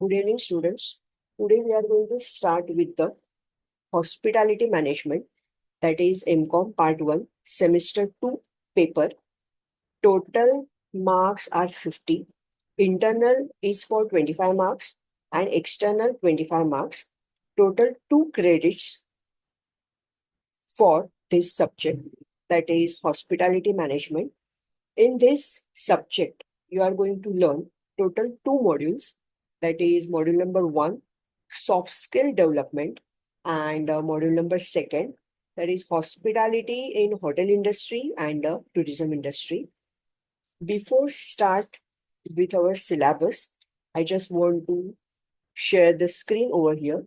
Good evening, students. Today we are going to start with the hospitality management, that is MCOM Part 1, Semester 2 paper. Total marks are 50. Internal is for 25 marks and external 25 marks. Total 2 credits for this subject, that is hospitality management. In this subject, you are going to learn total 2 modules, that is module number 1, soft skill development, and module number 2, that is hospitality in hotel industry and tourism industry. Before start with our syllabus, I just want to share the screen over here.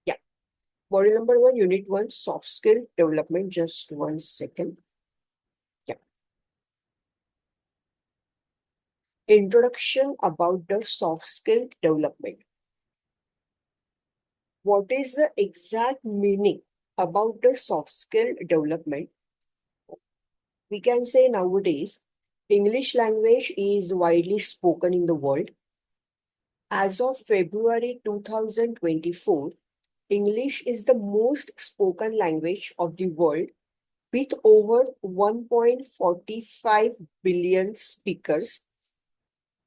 Yeah, module number 1, unit 1, soft skill development. Just 1 second. Yeah. Introduction about the soft skill development. What is the exact meaning about the soft skill development? We can say nowadays, English language is widely spoken in the world. As of February 2024, English is the most spoken language of the world with over 1.45 billion speakers.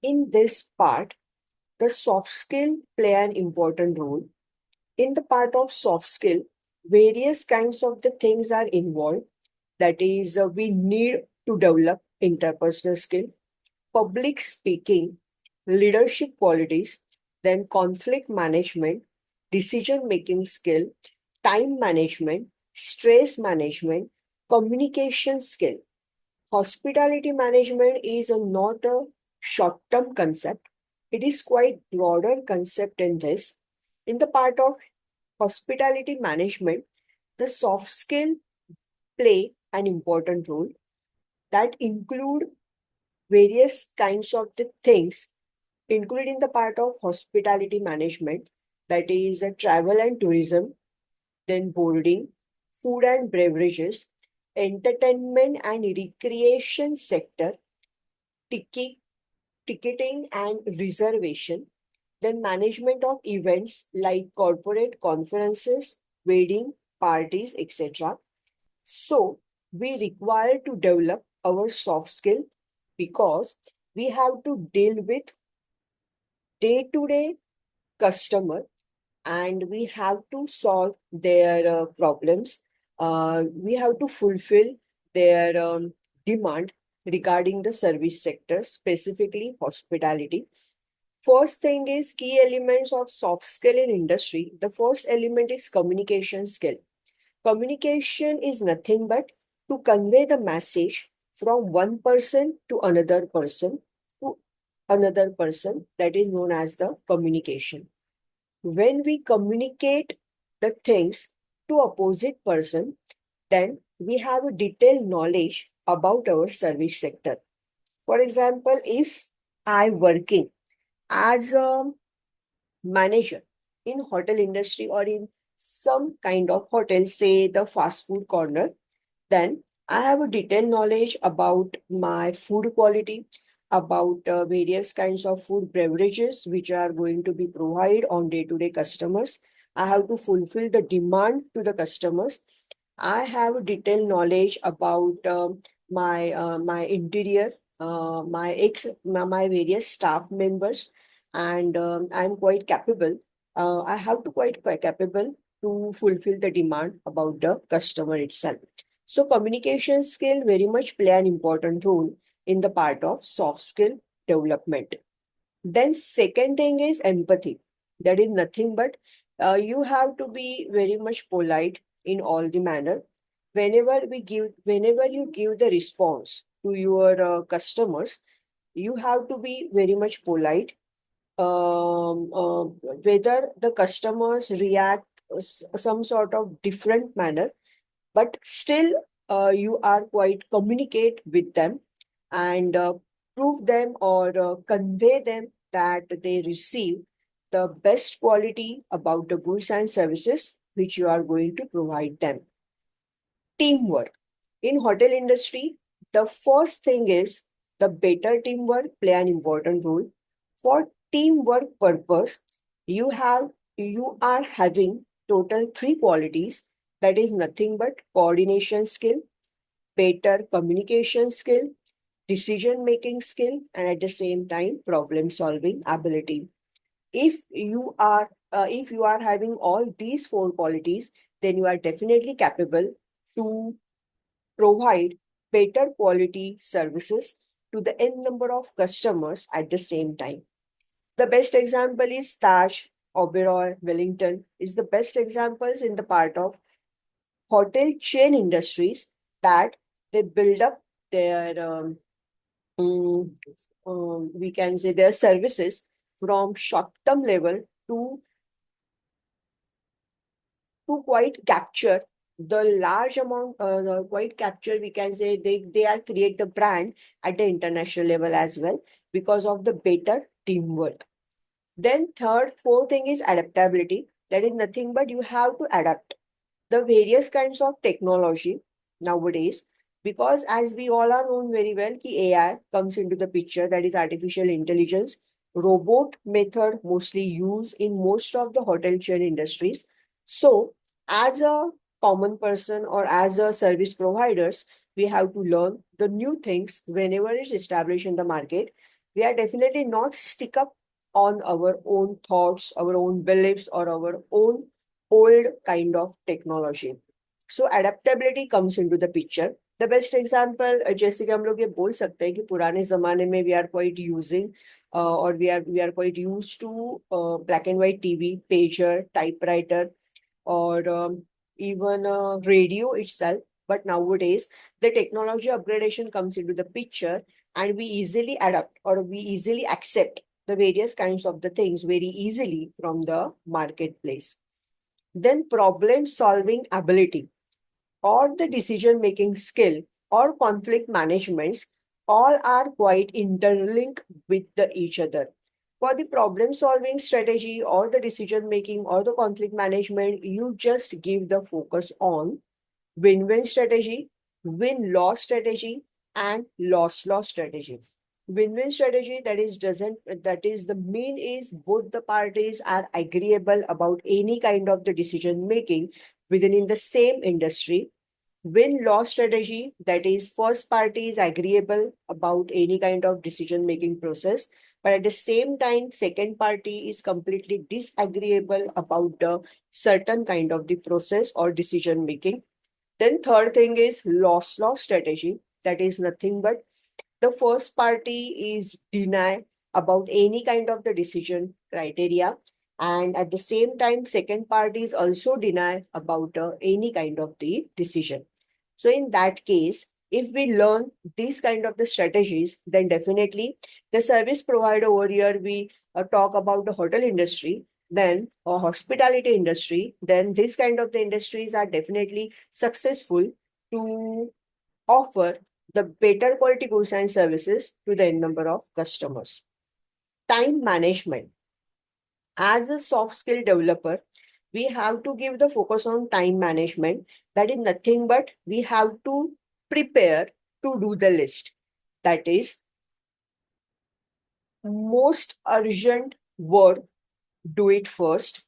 In this part, the soft skill play an important role. In the part of soft skill, various kinds of the things are involved. That is, we need to develop interpersonal skill, public speaking, leadership qualities, then conflict management, decision making skill, time management, stress management, communication skill. Hospitality management is not a short-term concept. It is quite broader concept in this. In the part of hospitality management, the soft skill play an important role that include various kinds of the things, including the part of hospitality management, that is travel and tourism, then boarding, food and beverages, entertainment and recreation sector, ticket, ticketing and reservation, then management of events like corporate conferences, wedding, parties, etc. So we require to develop our soft skill because we have to deal with day-to-day customer and we have to solve their problems. We have to fulfill their demand regarding the service sector, specifically hospitality. First thing is key elements of soft skill in industry. The first element is communication skill. Communication is nothing but to convey the message from one person to another person to another person. That is known as the communication. When we communicate the things to opposite person, then we have a detailed knowledge about our service sector. For example, if I working as a manager in hotel industry or in some kind of hotel, say the fast food corner, then I have a detailed knowledge about my food quality, about various kinds of food beverages which are going to be provided on day-to-day customers. I have to fulfill the demand to the customers. I have a detailed knowledge about my interior, my various staff members, and I'm quite capable. I have to quite capable to fulfill the demand about the customer itself. So communication skill very much play an important role in the part of soft skill development. Then second thing is empathy. That is nothing but you have to be very much polite in all the manner. Whenever you give the response to your customers, you have to be very much polite. Whether the customers react some sort of different manner, but still you are quite communicate with them and prove them or convey them that they receive the best quality about the goods and services which you are going to provide them. Teamwork. In hotel industry, the first thing is the better teamwork play an important role. For teamwork purpose, you are having total three qualities, that is nothing but coordination skill, better communication skill, decision making skill, and at the same time problem solving ability. If you are having all these four qualities, then you are definitely capable to provide better quality services to the n number of customers at the same time. The best example is Taj, Oberoi, Wellington is the best examples in the part of hotel chain industries that they build up their mm, we can say their services from short-term level to quite capture the large amount, quite capture, we can say they are create the brand at the international level as well because of the better teamwork. Then third, fourth thing is adaptability. That is nothing but you have to adapt the various kinds of technology nowadays, because as we all are known very well ki AI comes into the picture, that is artificial intelligence. Robot method mostly used in most of the hotel chain industries. So as a common person or as a service providers, we have to learn the new things whenever it's established in the market. We are definitely not stick up on our own thoughts, our own beliefs, or our own old kind of technology. So adaptability comes into the picture. The best example, जैसे कि हम लोग ये बोल सकते हैं कि पुराने जमाने में we are quite using or we are quite used to black and white TV, pager, typewriter, or even radio itself. But nowadays, the technology upgradation comes into the picture, and we easily adapt or we easily accept the various kinds of the things very easily from the marketplace. Then problem solving ability or the decision making skill or conflict managements all are quite interlinked with each other. For the problem solving strategy or the decision making or the conflict management, you just give the focus on win-win strategy, win-loss strategy, and loss-loss strategy. Win-win strategy, that is the main is both the parties are agreeable about any kind of the decision making within in the same industry. Win-loss strategy, that is first party is agreeable about any kind of decision making process, but at the same time second party is completely disagreeable about the certain kind of the process or decision making. Then third thing is loss-loss strategy. That is nothing but the first party is deny about any kind of the decision criteria, and at the same time second party is also deny about any kind of the decision. So in that case, if we learn these kind of the strategies, then definitely the service provider over here, we talk about the hotel industry, then or hospitality industry, then this kind of the industries are definitely successful to offer the better quality goods and services to the n number of customers. Time management. As a soft skill developer, we have to give the focus on time management. That is nothing but we have to prepare to do the list. That is most urgent work, do it first.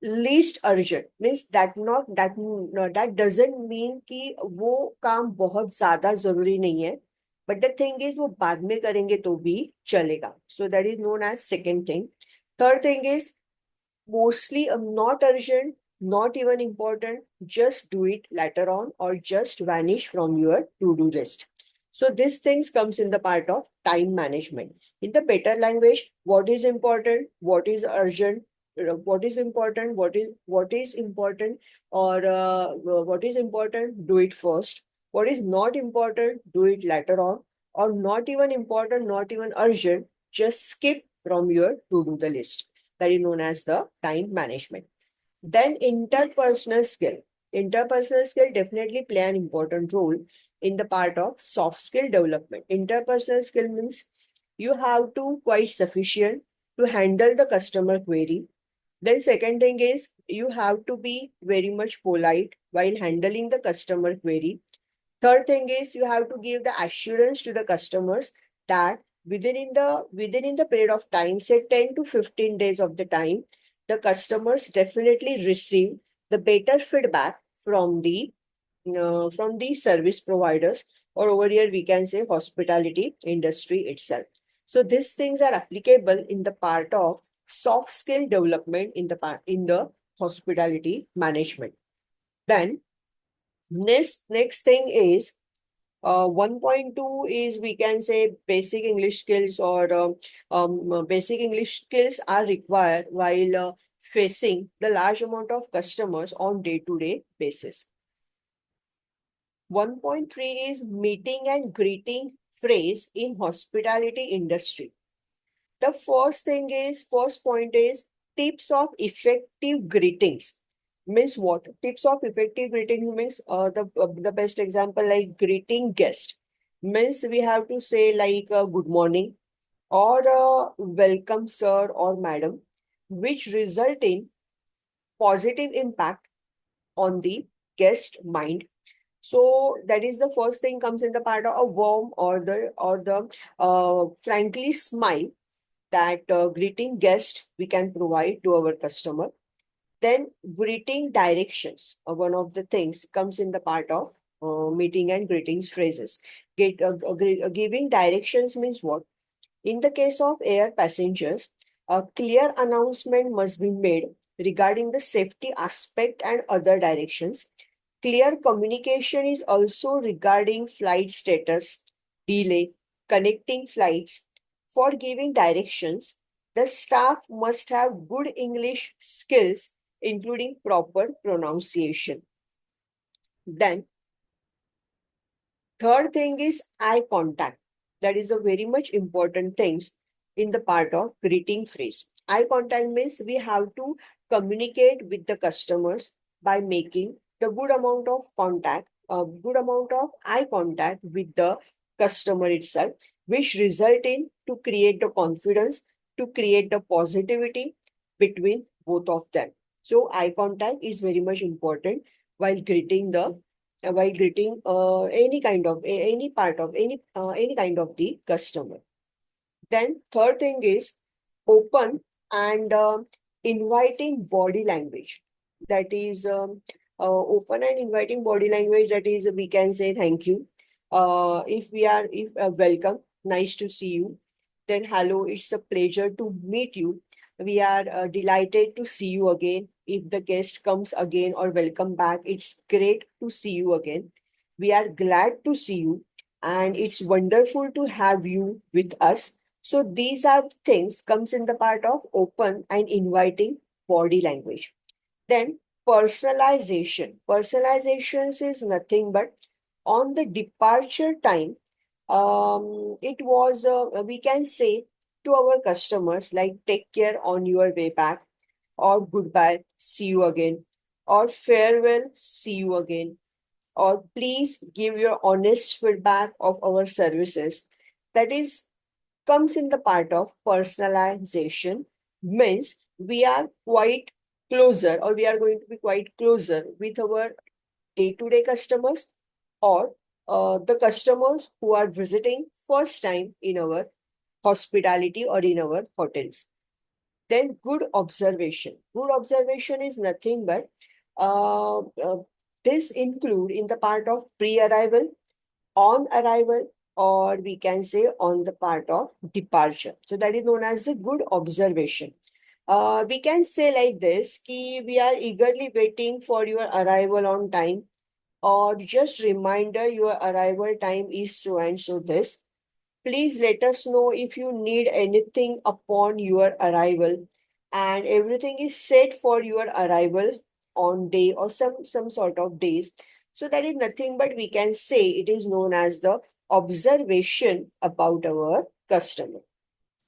Least urgent means that doesn't mean कि वो काम बहुत ज्यादा जरूरी नहीं है, but the thing is वो बाद में करेंगे तो भी चलेगा. So that is known as second thing. Third thing is mostly not urgent, not even important, just do it later on or just vanish from your to-do list. So these things comes in the part of time management. In the better language, what is important, what is urgent, what is important, what is important, or what is important, do it first. What is not important, do it later on, or not even important, not even urgent, just skip from your to-do the list. That is known as the time management. Then interpersonal skill. interpersonal skill definitely play an important role in the part of soft skill development. Interpersonal skill means you have to quite sufficient to handle the customer query. Then second thing is you have to be very much polite while handling the customer query. Third thing is you have to give the assurance to the customers that within the period of time, say 10 to 15 days of the time, the customers definitely receive the better feedback from the service providers, or over here we can say hospitality industry itself. So these things are applicable in the part of soft skill development in the hospitality management. Then next thing is 1.2 is we can say basic English skills, or basic English skills are required while facing the large amount of customers on day-to-day basis. 1.3 is meeting and greeting phrase in hospitality industry. The first point is tips of effective greetings. Means what? Tips of effective greetings means the best example like greeting guest. Means we have to say like good morning or welcome sir or madam, which result in positive impact on the guest mind. So that is the first thing comes in the part of a warm or the frankly smile that greeting guest we can provide to our customer. Then greeting directions, one of the things comes in the part of meeting and greetings phrases. Giving directions means what? In the case of air passengers, a clear announcement must be made regarding the safety aspect and other directions. Clear communication is also regarding flight status, delay, connecting flights. For giving directions, the staff must have good English skills, including proper pronunciation. Then, third thing is eye contact. That is a very much important thing in the part of greeting phrase. Eye contact means we have to communicate with the customers by making the good amount of contact, a good amount of eye contact with the customer itself, which result in to create the confidence, to create the positivity between both of them. So eye contact is very much important while greeting any kind of any part of any kind of the customer. Then third thing is open and inviting body language. That is open and inviting body language. That is we can say thank you. If welcome, nice to see you. Then hello, it's a pleasure to meet you. We are delighted to see you again. If the guest comes again or welcome back, it's great to see you again. We are glad to see you, and it's wonderful to have you with us. So these are the things comes in the part of open and inviting body language. Then personalization. Personalizations is nothing but on the departure time, it was we can say to our customers like take care on your way back, or goodbye, see you again, or farewell, see you again, or please give your honest feedback of our services. That is comes in the part of personalization, means we are quite closer, or we are going to be quite closer with our day-to-day customers, or the customers who are visiting first time in our hospitality or in our hotels. Then good observation. Good observation is nothing but uh, uh, this include in the part of pre-arrival, on arrival, or we can say on the part of departure. So that is known as the good observation. We can say like this, ki we are eagerly waiting for your arrival on time, or just reminder your arrival time is so and so this. Please let us know if you need anything upon your arrival, and everything is set for your arrival on day or some sort of days. So that is nothing but we can say it is known as the observation about our customer.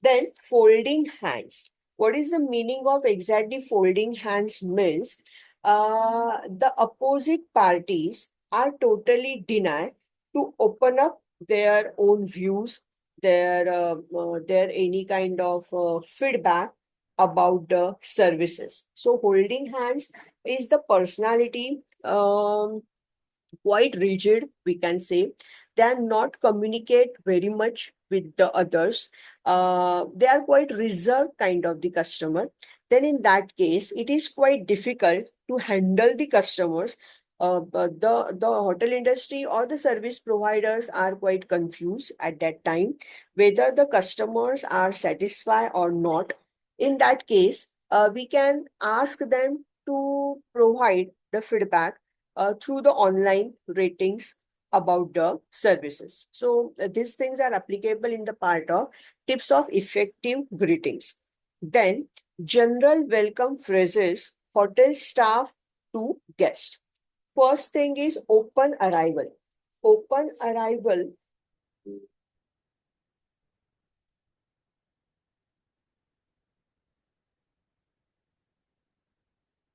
Then folding hands. What is the meaning of exactly folding hands means? the opposite parties are totally denied to open up their own views, their any kind of feedback about the services. So holding hands is the personality quite rigid, we can say. They are not communicate very much with the others. They are quite reserved kind of the customer. Then in that case, it is quite difficult to handle the customers. But the hotel industry or the service providers are quite confused at that time whether the customers are satisfied or not. In that case, we can ask them to provide the feedback through the online ratings about the services. So these things are applicable in the part of tips of effective greetings. Then general welcome phrases, hotel staff to guest. First thing is open arrival. Open arrival.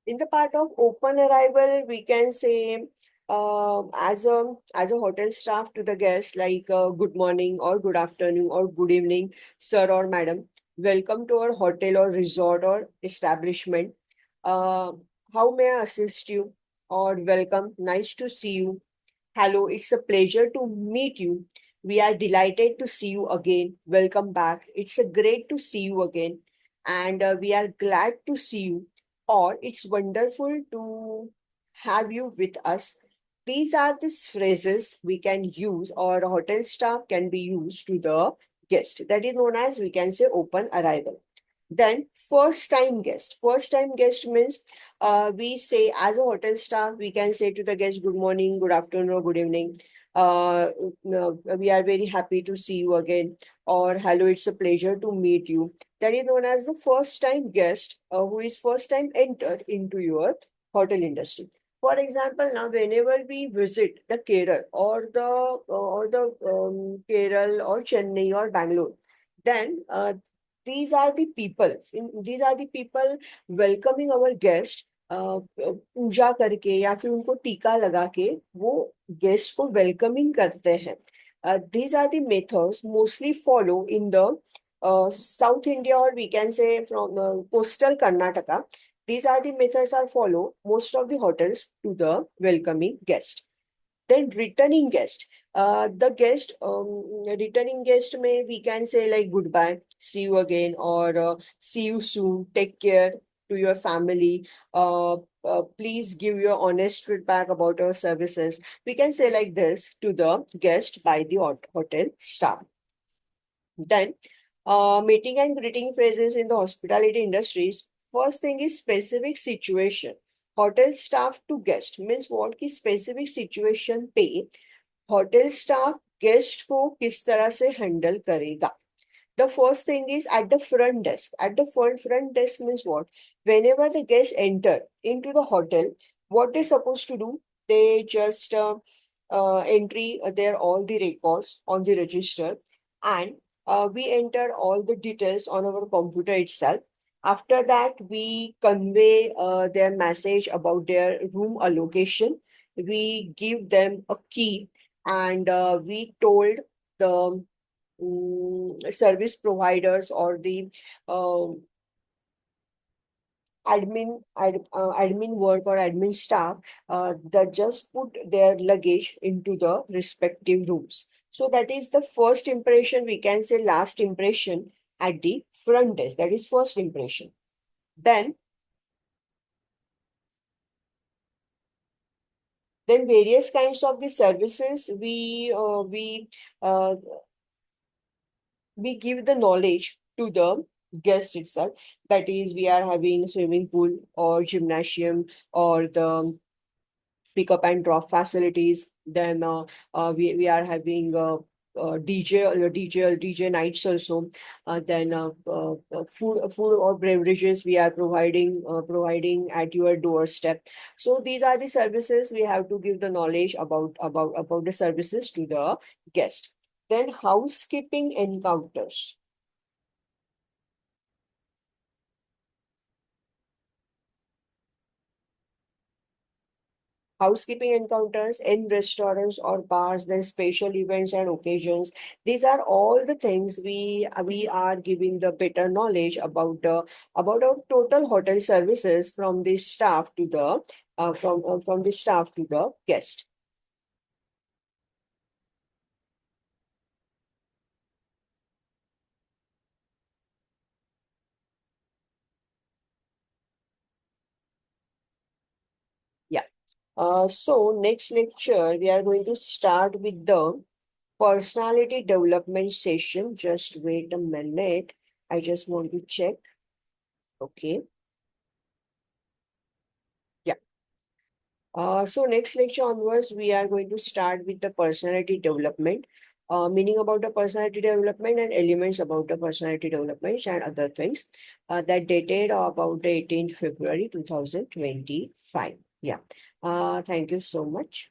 In the part of open arrival, we can say as a hotel staff to the guest, like good morning or good afternoon or good evening, sir or madam. Welcome to our hotel or resort or establishment. Uh, how may I assist you? Or welcome, nice to see you. Hello, it's a pleasure to meet you. We are delighted to see you again. Welcome back. It's a great to see you again. And we are glad to see you. Or it's wonderful to have you with us. These are the phrases we can use, or hotel staff can be used to the guest. That is known as, we can say, open arrival. Then first time guest. First time guest means we say as a hotel staff, we can say to the guest, good morning, good afternoon, or good evening. We are very happy to see you again. Or hello, it's a pleasure to meet you. That is known as the first time guest who is first time entered into your hotel industry. For example, now whenever we visit the Kerala or the Kerala or Chennai or Bangalore, then these are the people these are the people welcoming our guest पूजा करके या फिर उनको टीका लगा के वो guest को welcoming करते हैं. These are the methods mostly follow in the South India, or we can say from coastal Karnataka. These are the methods are follow most of the hotels to the welcoming guest. Then returning guest. The guest, returning guest may we can say like goodbye, see you again, or see you soon, take care to your family. Please give your honest feedback about our services. We can say like this to the guest by the hotel staff. Then, meeting and greeting phrases in the hospitality industries. First thing is specific situation. Hotel staff to guest means what की specific situation पे hotel staff guest को किस तरह से handle करेगा. The first thing is at the front desk. At the front desk means what? Whenever the guests enter into the hotel, what they're supposed to do? They just entry their all the records on the register, and we enter all the details on our computer itself. After that, we convey their message about their room allocation. We give them a key, and we told the service providers or the admin work or admin staff that just put their luggage into the respective rooms. So that is the first impression, we can say last impression at the front desk. That is first impression. Then various kinds of the services uh, we give the knowledge to the guest itself. That is, we are having swimming pool or gymnasium or the pick up and drop facilities. Then we are having DJ nights also. Then food or beverages we are providing at your doorstep. So these are the services we have to give the knowledge about the services to the guest. Then housekeeping encounters. housekeeping encounters in restaurants or bars, then special events and occasions. These are all the things we are giving the better knowledge about our total hotel services from the staff to the from the staff to the guest. Yeah. So next lecture, we are going to start with the personality development session. Just wait a minute. I just want to check. Okay. Yeah. So next lecture onwards, we are going to start with the personality development, meaning about the personality development and elements about the personality development and other things that dated about the 18th February 2025. Yeah. Thank you so much.